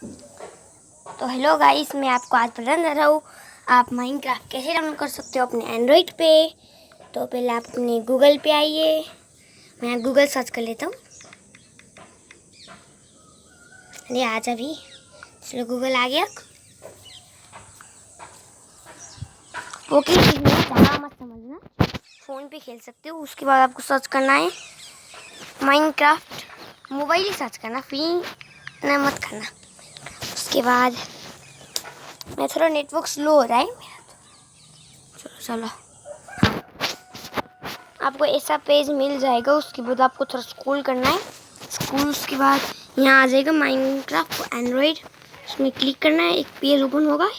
तो hello guys, मैं आपको आज बताने जा रहा हूँ आप माइनक्राफ्ट कैसे डाउनलोड कर सकते हो अपने एंड्रॉइड पे। तो पहले आप अपने गूगल पे आइए। मैं गूगल सर्च कर लेता हूँ। अरे आज अभी चलो गूगल आ गया। ओके, ज़्यादा मत समझना, फ़ोन पे खेल सकते हो। उसके बाद आपको सर्च करना है माइनक्राफ्ट, मोबाइल ही सर्च करना, फ्री ना मत करना। उसके बाद मैं थोड़ा नेटवर्क स्लो हो रहा है मेरा, तो चलो आपको ऐसा पेज मिल जाएगा। उसके बाद आपको थोड़ा स्क्रॉल करना है, उसके बाद यहाँ आ जाएगा माइनक्राफ्ट एंड्रॉइड, उसमें क्लिक करना है। एक पेज ओपन होगा।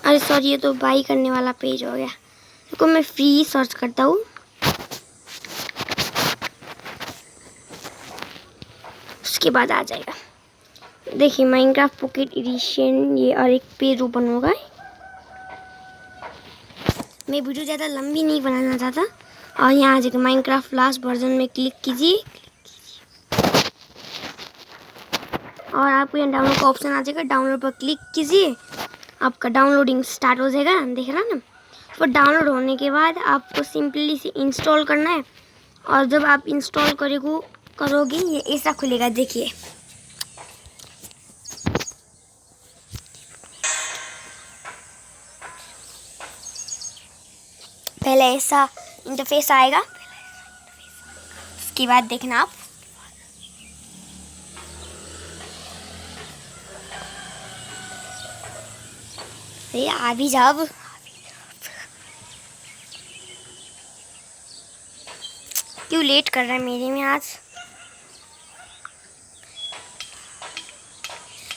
अरे सॉरी, ये तो बाई करने वाला पेज हो गया। देखो मैं फ्री सर्च करता हूँ। उसके बाद आ जाएगा, देखिए माइनक्राफ्ट पॉकेट एडिशन, ये और एक पेज ओपन होगा। मैं वीडियो ज़्यादा लंबी नहीं बनाना चाहता। और यहाँ आ जाएगा माइनक्राफ्ट लास्ट वर्जन में क्लिक कीजिए और आपको यहाँ डाउनलोड का ऑप्शन आ जाएगा। डाउनलोड पर क्लिक कीजिए, आपका डाउनलोडिंग स्टार्ट हो जाएगा। देख रहा ना। तो डाउनलोड होने के बाद आपको सिंपली से इंस्टॉल करना है। और जब आप इंस्टॉल करोगे ये ऐसा खुलेगा, देखिए। पहले ऐसा इंटरफेस आएगा, उसके बाद देखना आप ये आ भी जाओ। क्यों लेट कर रहा है मेरे में आज।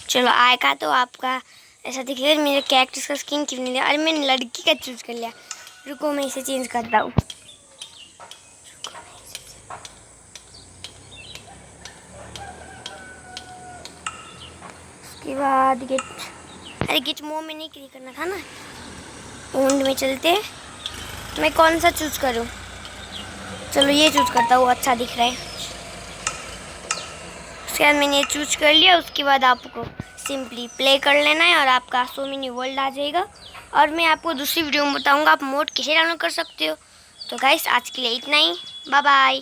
चलो आएगा तो आपका ऐसा दिखेगा। मेरे कैरेक्टर्स का स्किन क्यों नहीं लिया? अरे मैंने लड़की का चूज कर लिया। रुको मैं इसे चेंज करता हूँ। उसके बाद गेट मोर में नहीं क्लिक करना था ना। ओन्ड में चलते, मैं कौन सा चूज करूँ? चलो ये चूज करता हूँ, अच्छा दिख रहा है। उसके बाद मैंने ये चूज कर लिया। उसके बाद आपको सिंपली प्ले कर लेना है और आपका सो मिनी वर्ल्ड आ जाएगा। और मैं आपको दूसरी वीडियो में बताऊंगा आप मोड कैसे डाउनलोड कर सकते हो। तो गाइस आज के लिए इतना ही, बाय बाय।